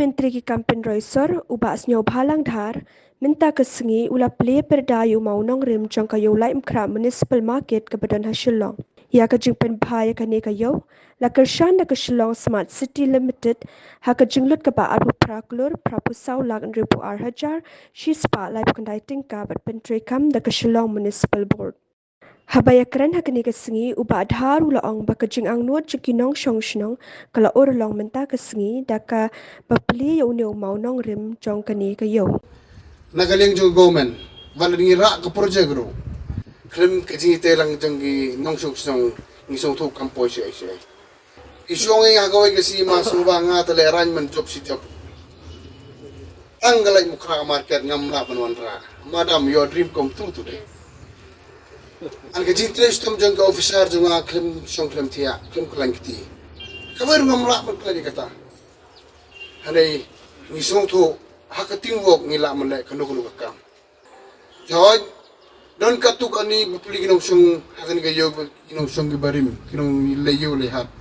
Menteri ki Kampen Roysor Bah Sniawbhalang Dhar minta kesengi ula Plie pyrda Maw Nongrim jong ka Iew Laitumkhrah Municipal Market ke badan Shillong. Ya ka jingpen bahaya ka ne ka Iew la kershan da ke Shillong Smart City Limited ha ka jinglut ka ba arbu praklur prapusau lag ribu hajar shispa lai pendai tingka bat pentri kam da ke Shillong Municipal Board. Habaya keren hakani kesengi uba adhar ula ong baka jing ang nuot jekinong shong shnong kala or long menta kesengi daka bapli ya uneu Maw Nongrim jong kani ka Iew. Nagaling jong government wala ringi ra ka project ro krim ka jingi telang jong gi nong shong shnong ni song thu kampo shi shi isyong nga gawai ka si masuba nga tale arrangement job si job anggalai mukra market ngamla panwan ra madam your dream come true today. Ang kajintres tum jong ka officer jong nga klim song klim tia klim klang kiti kabar ngamla man klani kata hanay ni song thu hakating wok nila man lai kanu kanu kakam jawaj don katuk ani bupli kinong song hakan gayo kinong song gibarim kinong layo lehat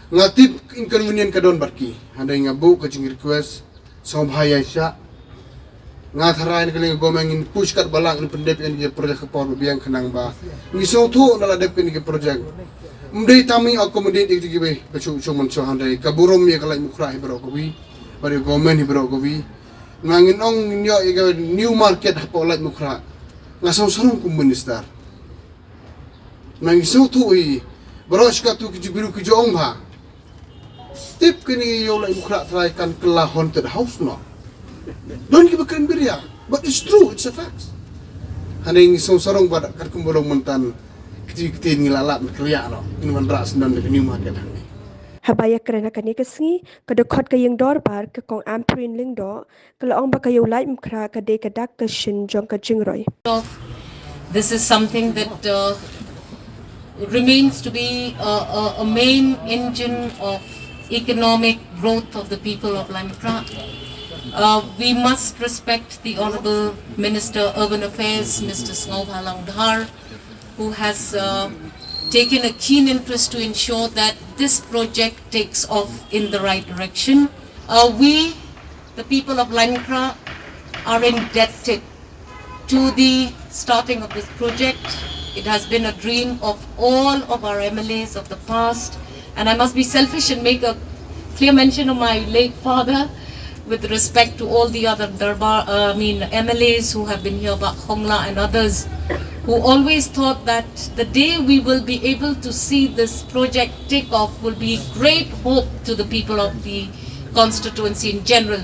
ngatip inconvenient ka don barki hanay nga bu ka jing request sa bahaya siya nga tharain kaling gomeng in push kat balak ni pendep ni project kapor biang kanang ba ngisong thu nala dep ni project mdei tami accommodate dik dik be chu chu man so handai kaburom mi kalai mukra hibro ko wi bari gomen hibro ko wi ngangin ong nyo new market hapo lai mukra ngasaw sarong kum minister ngisong thu i baros ka tu ki biru ki jong ba tip kini yo lai mukra try kan kala haunted house no. Don't give a cranberry, but it's true, it's a fact. Haning isong sarong badak kat kumbolong mentan kiti ngilalap kriya no inwan ras dan new market hangi. Habaya kerana kani kesengi kedekot ka yang dor bar ke kong amprin ling do kala ong ba ka Iew Laitumkhrah ka de ka dak ka shin jong ka jingroy. This is something that remains to be a main engine of economic growth of the people of Laitumkhrah. We must respect the Honorable Minister Urban Affairs, Mr. Sniawbhalang Dhar, who has taken a keen interest to ensure that this project takes off in the right direction. We, the people of Laitumkhrah, are indebted to the starting of this project. It has been a dream of all of our MLAs of the past, and I must be selfish and make a clear mention of my late father, with respect to all the other MLAs who have been here, Bah Hongla and others, who always thought that the day we will be able to see this project take off will be great hope to the people of the constituency in general.